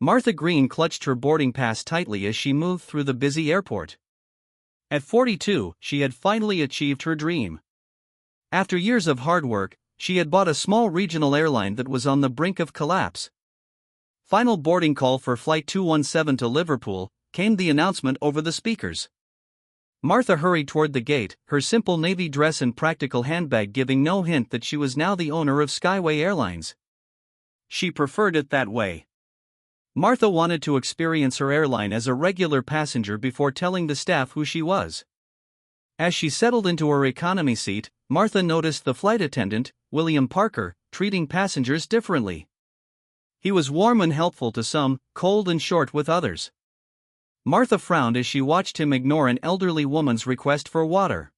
Martha Green clutched her boarding pass tightly as she moved through the busy airport. At 42, she had finally achieved her dream. After years of hard work, she had bought a small regional airline that was on the brink of collapse. Final boarding call for Flight 217 to Liverpool, came the announcement over the speakers. Martha hurried toward the gate, her simple navy dress and practical handbag giving no hint that she was now the owner of Skyway Airlines. She preferred it that way. Martha wanted to experience her airline as a regular passenger before telling the staff who she was. As she settled into her economy seat, Martha noticed the flight attendant, William Parker, treating passengers differently. He was warm and helpful to some, cold and short with others. Martha frowned as she watched him ignore an elderly woman's request for water.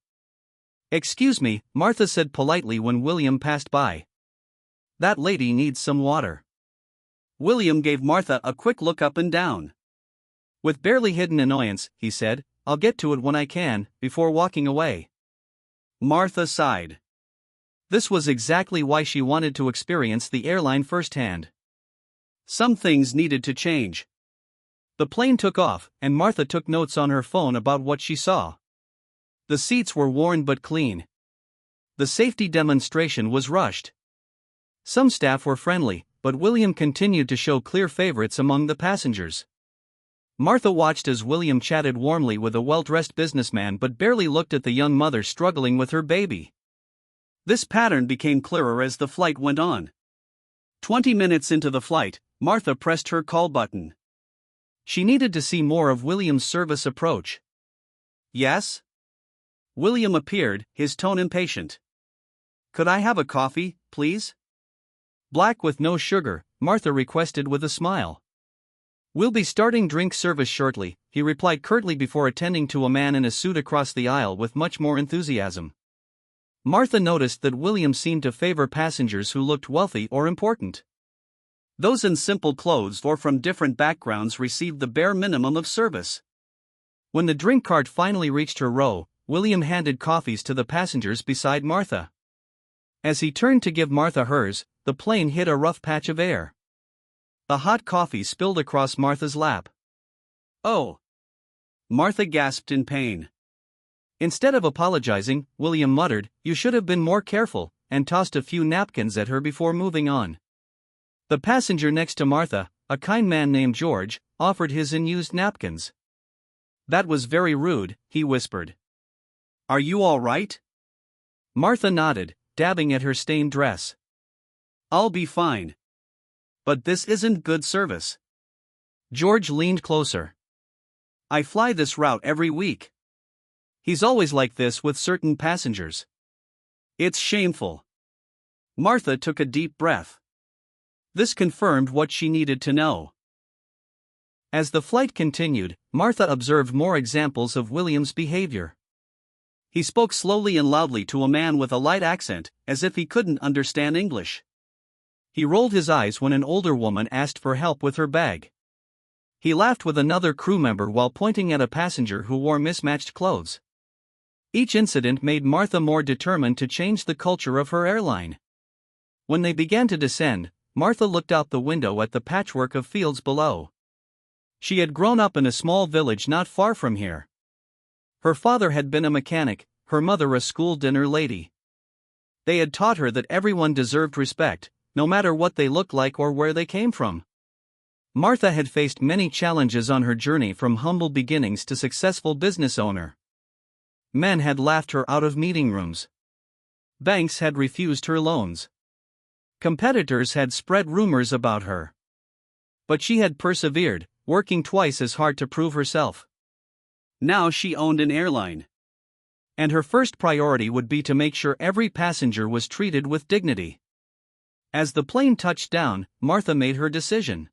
"Excuse me," Martha said politely when William passed by. "That lady needs some water." William gave Martha a quick look up and down. With barely hidden annoyance, he said, "I'll get to it when I can," before walking away. Martha sighed. This was exactly why she wanted to experience the airline firsthand. Some things needed to change. The plane took off, and Martha took notes on her phone about what she saw. The seats were worn but clean. The safety demonstration was rushed. Some staff were friendly, but William continued to show clear favorites among the passengers. Martha watched as William chatted warmly with a well-dressed businessman but barely looked at the young mother struggling with her baby. This pattern became clearer as the flight went on. 20 minutes into the flight, Martha pressed her call button. She needed to see more of William's service approach. "Yes?" William appeared, his tone impatient. "Could I have a coffee, please?" "Black with no sugar," Martha requested with a smile. "We'll be starting drink service shortly," he replied curtly before attending to a man in a suit across the aisle with much more enthusiasm. Martha noticed that William seemed to favor passengers who looked wealthy or important. Those in simple clothes or from different backgrounds received the bare minimum of service. When the drink cart finally reached her row, William handed coffees to the passengers beside Martha. As he turned to give Martha hers, the plane hit a rough patch of air. The hot coffee spilled across Martha's lap. "Oh!" Martha gasped in pain. Instead of apologizing, William muttered, "You should have been more careful," and tossed a few napkins at her before moving on. The passenger next to Martha, a kind man named George, offered his unused napkins. "That was very rude," he whispered. "Are you all right?" Martha nodded, dabbing at her stained dress. "I'll be fine. But this isn't good service." George leaned closer. "I fly this route every week. He's always like this with certain passengers. It's shameful." Martha took a deep breath. This confirmed what she needed to know. As the flight continued, Martha observed more examples of William's behavior. He spoke slowly and loudly to a man with a light accent, as if he couldn't understand English. He rolled his eyes when an older woman asked for help with her bag. He laughed with another crew member while pointing at a passenger who wore mismatched clothes. Each incident made Martha more determined to change the culture of her airline. When they began to descend, Martha looked out the window at the patchwork of fields below. She had grown up in a small village not far from here. Her father had been a mechanic, her mother a school dinner lady. They had taught her that everyone deserved respect, no matter what they looked like or where they came from. Martha had faced many challenges on her journey from humble beginnings to successful business owner. Men had laughed her out of meeting rooms. Banks had refused her loans. Competitors had spread rumors about her. But she had persevered, working twice as hard to prove herself. Now she owned an airline. And her first priority would be to make sure every passenger was treated with dignity. As the plane touched down, Martha made her decision.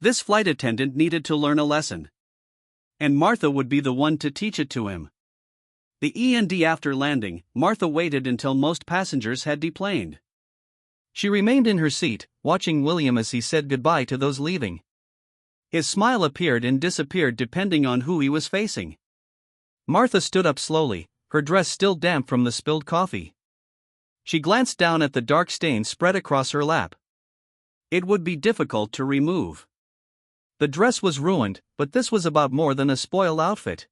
This flight attendant needed to learn a lesson. And Martha would be the one to teach it to him. The E&D after landing, Martha waited until most passengers had deplaned. She remained in her seat, watching William as he said goodbye to those leaving. His smile appeared and disappeared depending on who he was facing. Martha stood up slowly, her dress still damp from the spilled coffee. She glanced down at the dark stain spread across her lap. It would be difficult to remove. The dress was ruined, but this was about more than a spoiled outfit.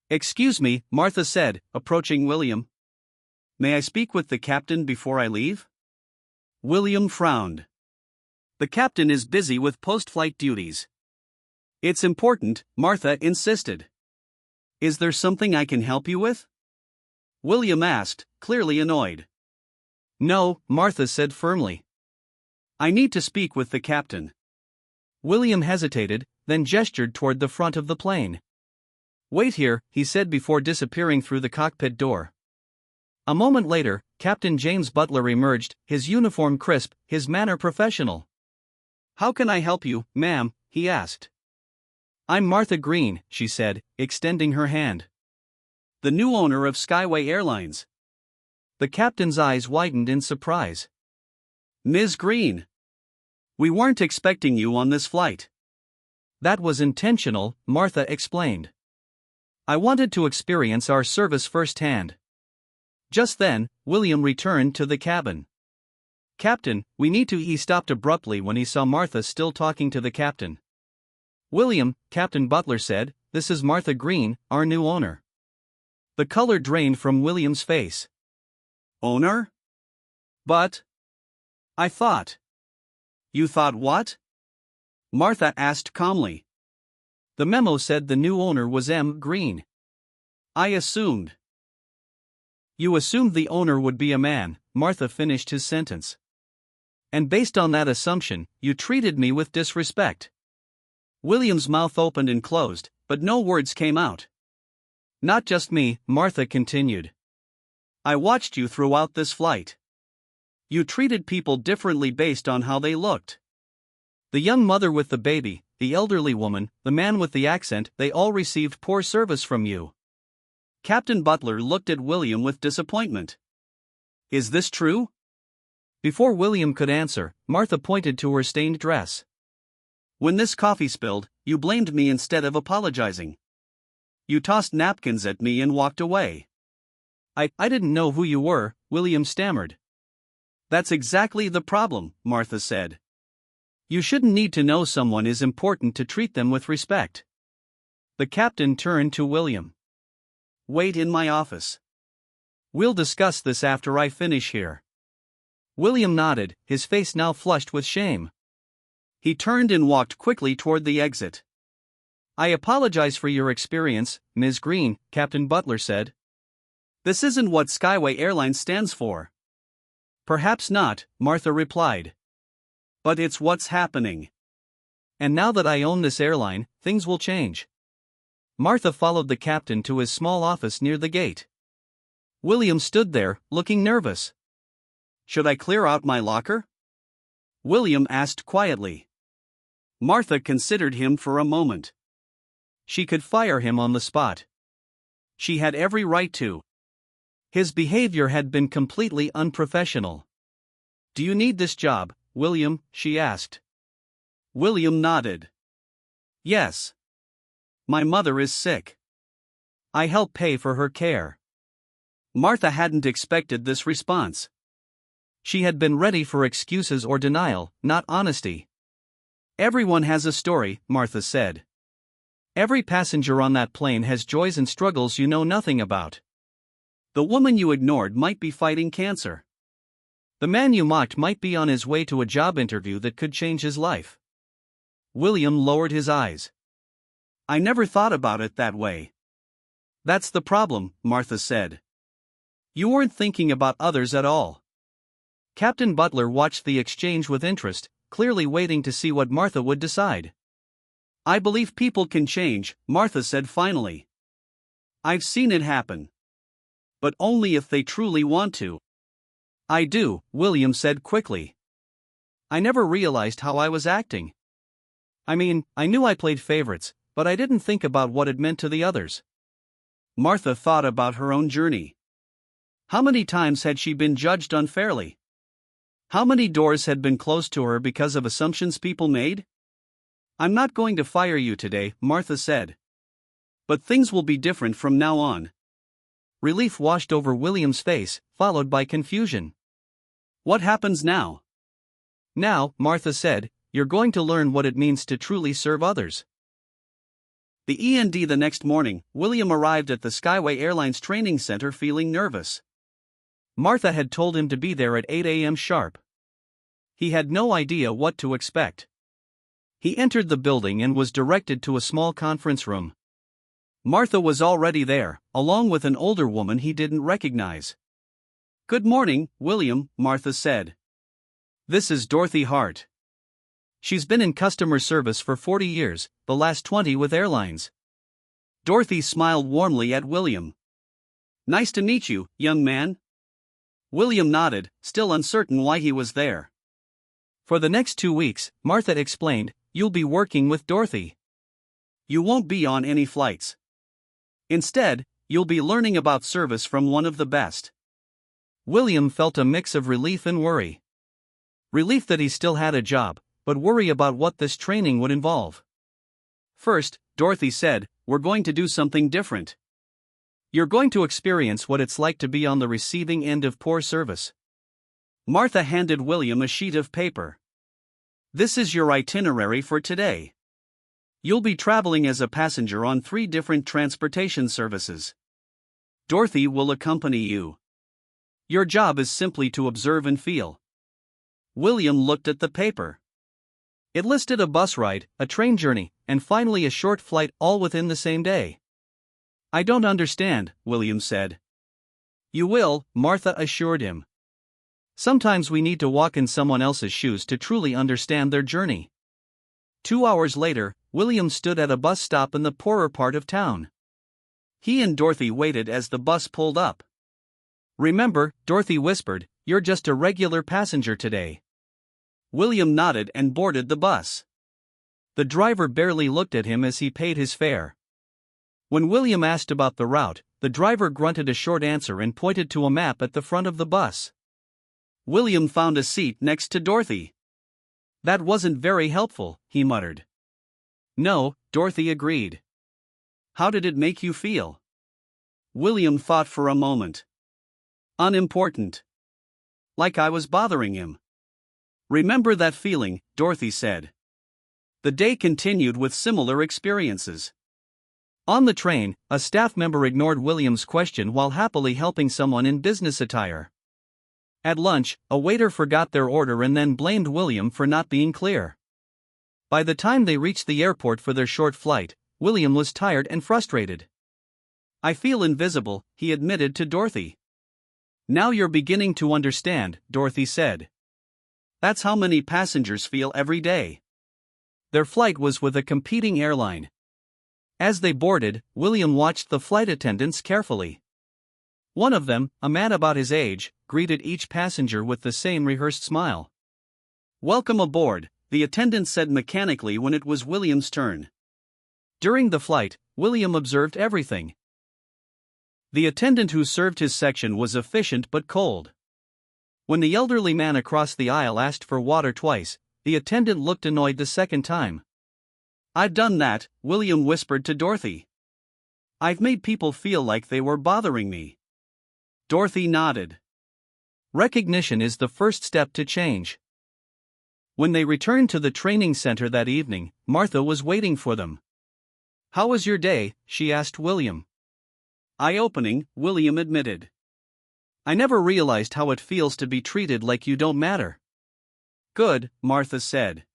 "Excuse me," Martha said, approaching William. "May I speak with the captain before I leave?" William frowned. "The captain is busy with post-flight duties." "It's important," Martha insisted. "Is there something I can help you with?" William asked, clearly annoyed. "No," Martha said firmly. "I need to speak with the captain." William hesitated, then gestured toward the front of the plane. "Wait here," he said before disappearing through the cockpit door. A moment later, Captain James Butler emerged, his uniform crisp, his manner professional. "How can I help you, ma'am?" he asked. "I'm Martha Green," she said, extending her hand. "The new owner of Skyway Airlines." The captain's eyes widened in surprise. "Ms. Green. We weren't expecting you on this flight." "That was intentional," Martha explained. "I wanted to experience our service firsthand." Just then, William returned to the cabin. "Captain, we need to." He stopped abruptly when he saw Martha still talking to the captain. "William," Captain Butler said, "this is Martha Green, our new owner." The color drained from William's face. "Owner? But I thought." "You thought what?" Martha asked calmly. "The memo said the new owner was M. Green." "I assumed." "You assumed the owner would be a man," Martha finished his sentence. "And based on that assumption, you treated me with disrespect." William's mouth opened and closed, but no words came out. "Not just me," Martha continued. "I watched you throughout this flight. You treated people differently based on how they looked. The young mother with the baby, the elderly woman, the man with the accent, they all received poor service from you." Captain Butler looked at William with disappointment. "Is this true?" Before William could answer, Martha pointed to her stained dress. "When this coffee spilled, you blamed me instead of apologizing. You tossed napkins at me and walked away." I didn't know who you were," William stammered. "That's exactly the problem," Martha said. "You shouldn't need to know someone is important to treat them with respect." The captain turned to William. "Wait in my office. We'll discuss this after I finish here." William nodded, his face now flushed with shame. He turned and walked quickly toward the exit. "I apologize for your experience, Ms. Green," Captain Butler said. "This isn't what Skyway Airlines stands for." "Perhaps not," Martha replied. "But it's what's happening. And now that I own this airline, things will change." Martha followed the captain to his small office near the gate. William stood there, looking nervous. "Should I clear out my locker?" William asked quietly. Martha considered him for a moment. She could fire him on the spot. She had every right to. His behavior had been completely unprofessional. "Do you need this job, William?" she asked. William nodded. "Yes. My mother is sick. I help pay for her care." Martha hadn't expected this response. She had been ready for excuses or denial, not honesty. "Everyone has a story," Martha said. "Every passenger on that plane has joys and struggles you know nothing about. The woman you ignored might be fighting cancer. The man you mocked might be on his way to a job interview that could change his life." William lowered his eyes. "I never thought about it that way." "That's the problem," Martha said. "You weren't thinking about others at all." Captain Butler watched the exchange with interest, clearly waiting to see what Martha would decide. "I believe people can change," Martha said finally. "I've seen it happen. But only if they truly want to." "I do," William said quickly. "I never realized how I was acting. I mean, I knew I played favorites, but I didn't think about what it meant to the others." Martha thought about her own journey. How many times had she been judged unfairly? How many doors had been closed to her because of assumptions people made? "I'm not going to fire you today," Martha said. "But things will be different from now on." Relief washed over William's face, followed by confusion. "What happens now?" "Now," Martha said, you're going to learn what it means to truly serve others. The next morning, William arrived at the Skyway Airlines training center feeling nervous. Martha had told him to be there at 8 a.m. sharp. He had no idea what to expect. He entered the building and was directed to a small conference room. Martha was already there, along with an older woman he didn't recognize. "Good morning, William," Martha said. "This is Dorothy Hart. She's been in customer service for 40 years, the last 20 with airlines." Dorothy smiled warmly at William. "Nice to meet you, young man." William nodded, still uncertain why he was there. "For the next 2 weeks," Martha explained, "you'll be working with Dorothy. You won't be on any flights. Instead, you'll be learning about service from one of the best." William felt a mix of relief and worry. Relief that he still had a job, but worry about what this training would involve. "First," Dorothy said, "we're going to do something different. You're going to experience what it's like to be on the receiving end of poor service." Martha handed William a sheet of paper. "This is your itinerary for today. You'll be traveling as a passenger on 3 different transportation services. Dorothy will accompany you. Your job is simply to observe and feel." William looked at the paper. It listed a bus ride, a train journey, and finally a short flight, all within the same day. "I don't understand," William said. "You will," Martha assured him. "Sometimes we need to walk in someone else's shoes to truly understand their journey." 2 hours later, William stood at a bus stop in the poorer part of town. He and Dorothy waited as the bus pulled up. "Remember," Dorothy whispered, "you're just a regular passenger today." William nodded and boarded the bus. The driver barely looked at him as he paid his fare. When William asked about the route, the driver grunted a short answer and pointed to a map at the front of the bus. William found a seat next to Dorothy. "That wasn't very helpful," he muttered. "No," Dorothy agreed. "How did it make you feel?" William thought for a moment. "Unimportant. Like I was bothering him." "Remember that feeling," Dorothy said. The day continued with similar experiences. On the train, a staff member ignored William's question while happily helping someone in business attire. At lunch, a waiter forgot their order and then blamed William for not being clear. By the time they reached the airport for their short flight, William was tired and frustrated. "I feel invisible," he admitted to Dorothy. "Now you're beginning to understand," Dorothy said. "That's how many passengers feel every day." Their flight was with a competing airline. As they boarded, William watched the flight attendants carefully. One of them, a man about his age, greeted each passenger with the same rehearsed smile. "Welcome aboard," the attendant said mechanically when it was William's turn. During the flight, William observed everything. The attendant who served his section was efficient but cold. When the elderly man across the aisle asked for water twice, the attendant looked annoyed the second time. "I've done that," William whispered to Dorothy. "I've made people feel like they were bothering me." Dorothy nodded. Recognition is the first step to change. When they returned to the training center that evening, Martha was waiting for them. "How was your day?" she asked William. "Eye-opening," William admitted. "I never realized how it feels to be treated like you don't matter." "Good," Martha said.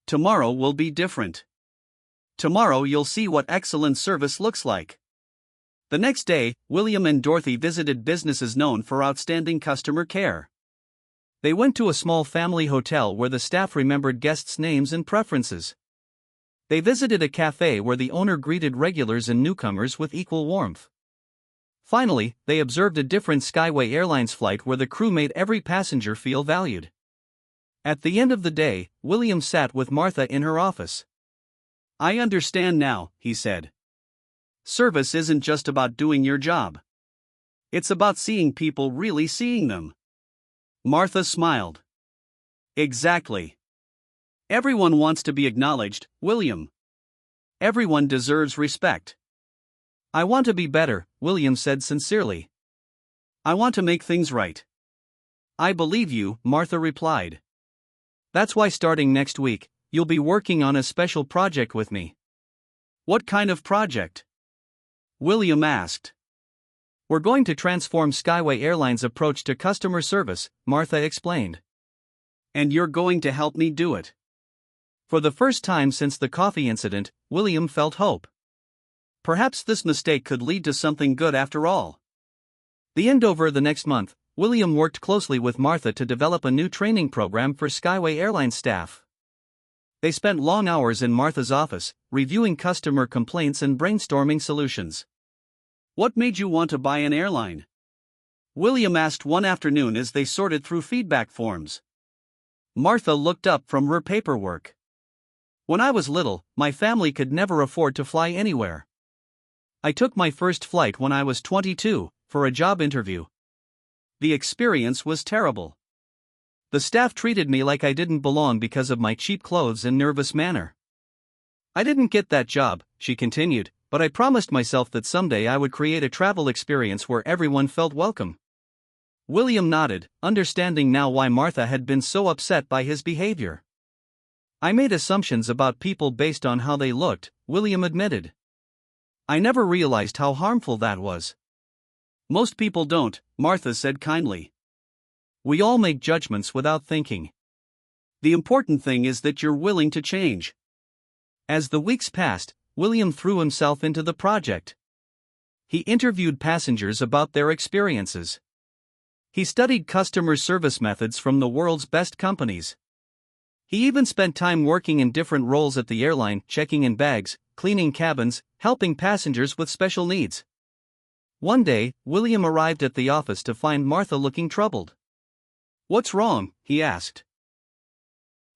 "Tomorrow will be different. Tomorrow you'll see what excellent service looks like." The next day, William and Dorothy visited businesses known for outstanding customer care. They went to a small family hotel where the staff remembered guests' names and preferences. They visited a cafe where the owner greeted regulars and newcomers with equal warmth. Finally, they observed a different Skyway Airlines flight where the crew made every passenger feel valued. At the end of the day, William sat with Martha in her office. "I understand now," he said. "Service isn't just about doing your job. It's about seeing people really seeing them." Martha smiled. "Exactly. Everyone wants to be acknowledged, William. Everyone deserves respect." "I want to be better," William said sincerely. "I want to make things right." "I believe you," Martha replied. That's why starting next week, you'll be working on a special project with me. What kind of project? William asked. We're going to transform Skyway Airlines' approach to customer service, Martha explained. And you're going to help me do it. For the first time since the coffee incident, William felt hope. Perhaps this mistake could lead to something good after all. Over the next month, William worked closely with Martha to develop a new training program for Skyway Airlines staff. They spent long hours in Martha's office, reviewing customer complaints and brainstorming solutions. What made you want to buy an airline? William asked one afternoon as they sorted through feedback forms. Martha looked up from her paperwork. When I was little, my family could never afford to fly anywhere. I took my first flight when I was 22, for a job interview. The experience was terrible. The staff treated me like I didn't belong because of my cheap clothes and nervous manner. I didn't get that job, she continued, but I promised myself that someday I would create a travel experience where everyone felt welcome. William nodded, understanding now why Martha had been so upset by his behavior. I made assumptions about people based on how they looked, William admitted. I never realized how harmful that was. Most people don't, Martha said kindly. We all make judgments without thinking. The important thing is that you're willing to change. As the weeks passed, William threw himself into the project. He interviewed passengers about their experiences. He studied customer service methods from the world's best companies. He even spent time working in different roles at the airline, checking in bags, cleaning cabins, helping passengers with special needs. One day, William arrived at the office to find Martha looking troubled. What's wrong? He asked.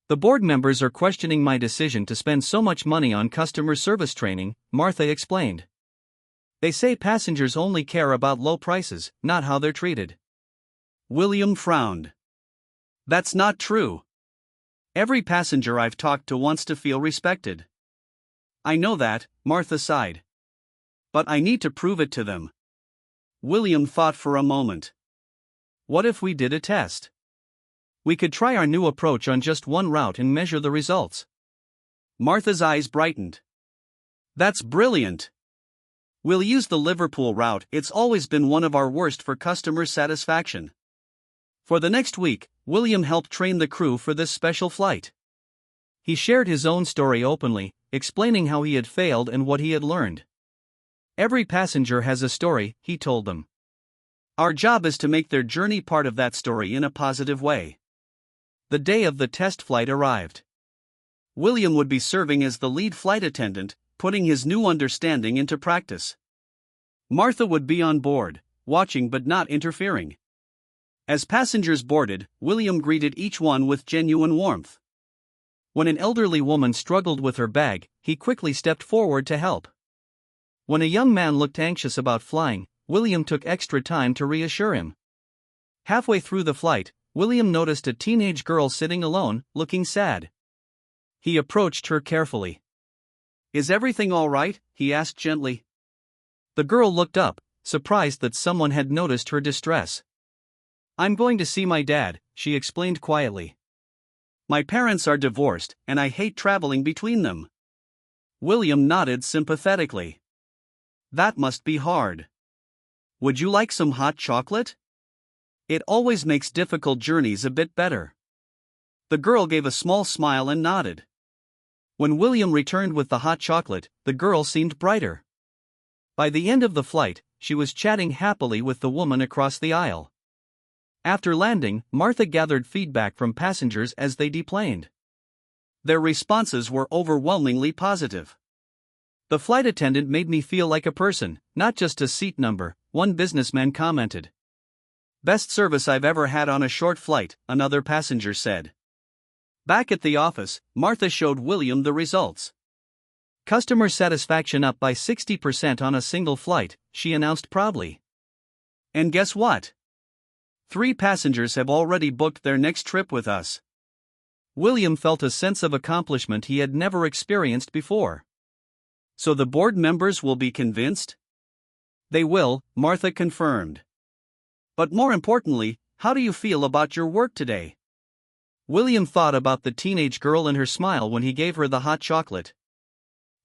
The board members are questioning my decision to spend so much money on customer service training, Martha explained. They say passengers only care about low prices, not how they're treated. William frowned. That's not true. Every passenger I've talked to wants to feel respected. I know that, Martha sighed. But I need to prove it to them. William thought for a moment. What if we did a test? We could try our new approach on just one route and measure the results. Martha's eyes brightened. That's brilliant. We'll use the Liverpool route. It's always been one of our worst for customer satisfaction. For the next week, William helped train the crew for this special flight. He shared his own story openly, explaining how he had failed and what he had learned. Every passenger has a story, he told them. Our job is to make their journey part of that story in a positive way. The day of the test flight arrived. William would be serving as the lead flight attendant, putting his new understanding into practice. Martha would be on board, watching but not interfering. As passengers boarded, William greeted each one with genuine warmth. When an elderly woman struggled with her bag, he quickly stepped forward to help. When a young man looked anxious about flying, William took extra time to reassure him. Halfway through the flight, William noticed a teenage girl sitting alone, looking sad. He approached her carefully. Is everything all right? He asked gently. The girl looked up, surprised that someone had noticed her distress. I'm going to see my dad, she explained quietly. My parents are divorced, and I hate traveling between them. William nodded sympathetically. That must be hard. Would you like some hot chocolate? It always makes difficult journeys a bit better. The girl gave a small smile and nodded. When William returned with the hot chocolate, the girl seemed brighter. By the end of the flight, she was chatting happily with the woman across the aisle. After landing, Martha gathered feedback from passengers as they deplaned. Their responses were overwhelmingly positive. The flight attendant made me feel like a person, not just a seat number, one businessman commented. Best service I've ever had on a short flight, another passenger said. Back at the office, Martha showed William the results. Customer satisfaction up by 60% on a single flight, she announced proudly. And guess what? 3 passengers have already booked their next trip with us. William felt a sense of accomplishment he had never experienced before. So the board members will be convinced? They will, Martha confirmed. But more importantly, how do you feel about your work today? William thought about the teenage girl and her smile when he gave her the hot chocolate.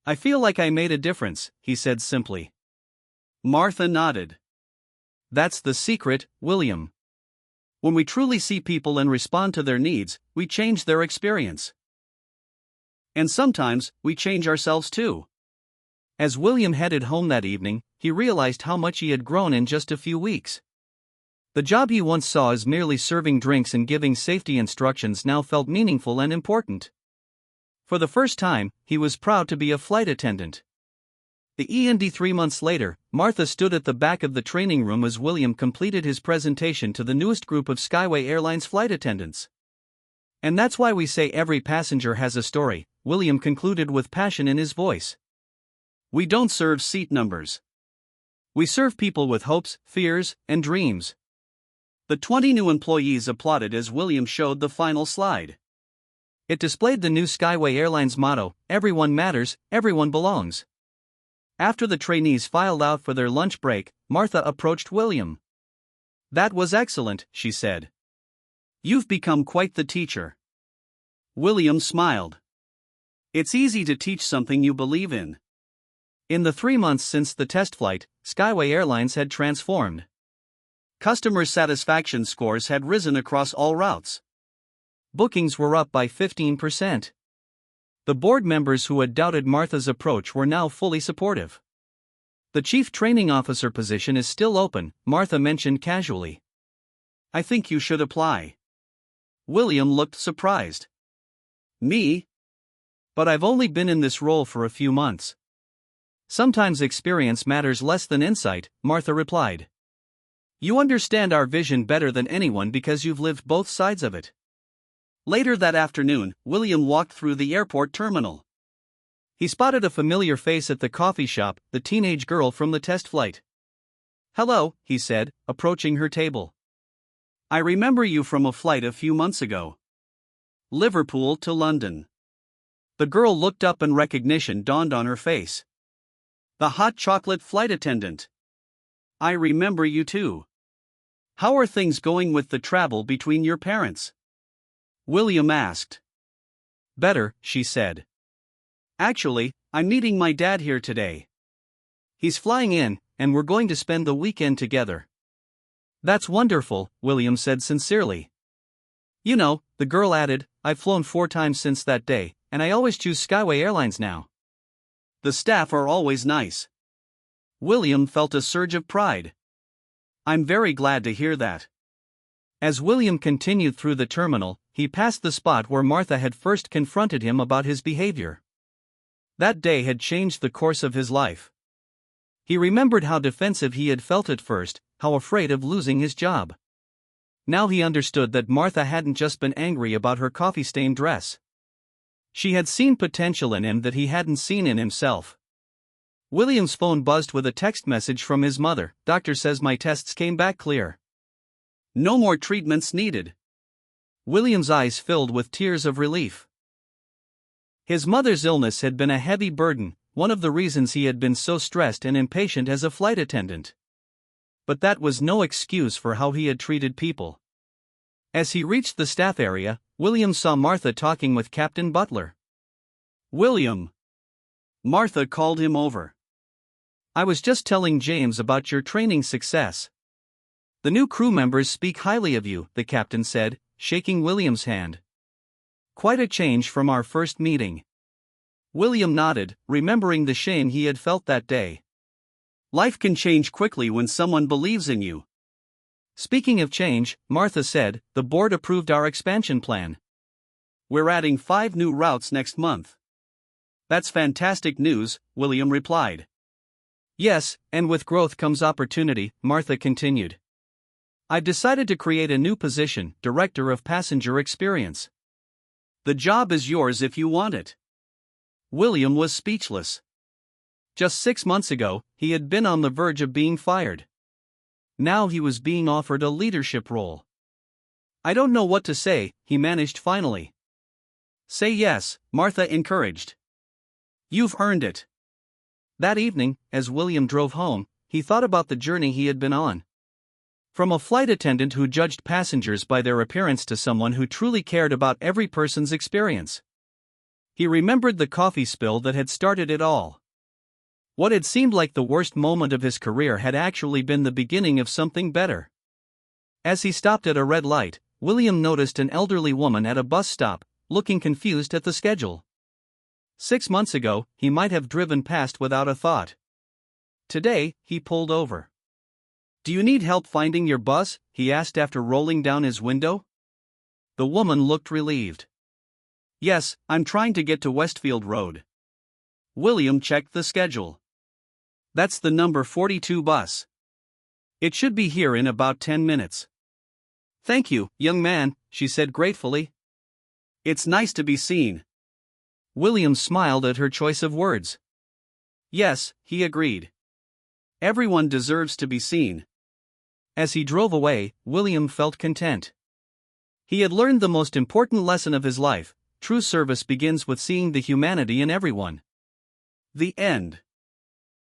"I feel like I made a difference," he said simply. Martha nodded. "That's the secret, William. When we truly see people and respond to their needs, we change their experience. And sometimes, we change ourselves too." As William headed home that evening, he realized how much he had grown in just a few weeks. The job he once saw as merely serving drinks and giving safety instructions now felt meaningful and important. For the first time, he was proud to be a flight attendant. The 3 months later, Martha stood at the back of the training room as William completed his presentation to the newest group of Skyway Airlines flight attendants. "And that's why we say every passenger has a story," William concluded with passion in his voice. "We don't serve seat numbers. We serve people with hopes, fears, and dreams." The 20 new employees applauded as William showed the final slide. It displayed the new Skyway Airlines motto, "Everyone matters, everyone belongs." After the trainees filed out for their lunch break, Martha approached William. "That was excellent," she said. "You've become quite the teacher." William smiled. "It's easy to teach something you believe in." In the 3 months since the test flight, Skyway Airlines had transformed. Customer satisfaction scores had risen across all routes. Bookings were up by 15%. The board members who had doubted Martha's approach were now fully supportive. "The chief training officer position is still open," Martha mentioned casually. "I think you should apply." William looked surprised. "Me? But I've only been in this role for a few months." "Sometimes experience matters less than insight," Martha replied. "You understand our vision better than anyone because you've lived both sides of it." Later that afternoon, William walked through the airport terminal. He spotted a familiar face at the coffee shop, the teenage girl from the test flight. "Hello," he said, approaching her table. "I remember you from a flight a few months ago. Liverpool to London." The girl looked up and recognition dawned on her face. "The hot chocolate flight attendant. I remember you too. How are things going with the travel between your parents?" William asked. "Better," she said. "Actually, I'm meeting my dad here today. He's flying in, and we're going to spend the weekend together." "That's wonderful," William said sincerely. "You know," the girl added, "I've flown 4 times since that day, and I always choose Skyway Airlines now. The staff are always nice." William felt a surge of pride. "I'm very glad to hear that." As William continued through the terminal, he passed the spot where Martha had first confronted him about his behavior. That day had changed the course of his life. He remembered how defensive he had felt at first, how afraid of losing his job. Now he understood that Martha hadn't just been angry about her coffee-stained dress. She had seen potential in him that he hadn't seen in himself. William's phone buzzed with a text message from his mother. "Doctor says my tests came back clear. No more treatments needed." William's eyes filled with tears of relief. His mother's illness had been a heavy burden, one of the reasons he had been so stressed and impatient as a flight attendant. But that was no excuse for how he had treated people. As he reached the staff area, William saw Martha talking with Captain Butler. "William." Martha called him over. "I was just telling James about your training success. The new crew members speak highly of you," the captain said, shaking William's hand. "Quite a change from our first meeting." William nodded, remembering the shame he had felt that day. Life can change quickly when someone believes in you. "Speaking of change," Martha said, "the board approved our expansion plan. We're adding 5 new routes next month." "That's fantastic news," William replied. "Yes, and with growth comes opportunity," Martha continued. "I've decided to create a new position, Director of Passenger Experience. The job is yours if you want it." William was speechless. Just 6 months ago, he had been on the verge of being fired. Now he was being offered a leadership role. "I don't know what to say," he managed finally. "Say yes," Martha encouraged. "You've earned it." That evening, as William drove home, he thought about the journey he had been on. From a flight attendant who judged passengers by their appearance to someone who truly cared about every person's experience. He remembered the coffee spill that had started it all. What had seemed like the worst moment of his career had actually been the beginning of something better. As he stopped at a red light, William noticed an elderly woman at a bus stop, looking confused at the schedule. 6 months ago, he might have driven past without a thought. Today, he pulled over. "Do you need help finding your bus?" he asked after rolling down his window. The woman looked relieved. "Yes, I'm trying to get to Westfield Road." William checked the schedule. "That's the number 42 bus. It should be here in about 10 minutes. "Thank you, young man," she said gratefully. "It's nice to be seen." William smiled at her choice of words. "Yes," he agreed. "Everyone deserves to be seen." As he drove away, William felt content. He had learned the most important lesson of his life: true service begins with seeing the humanity in everyone. The end.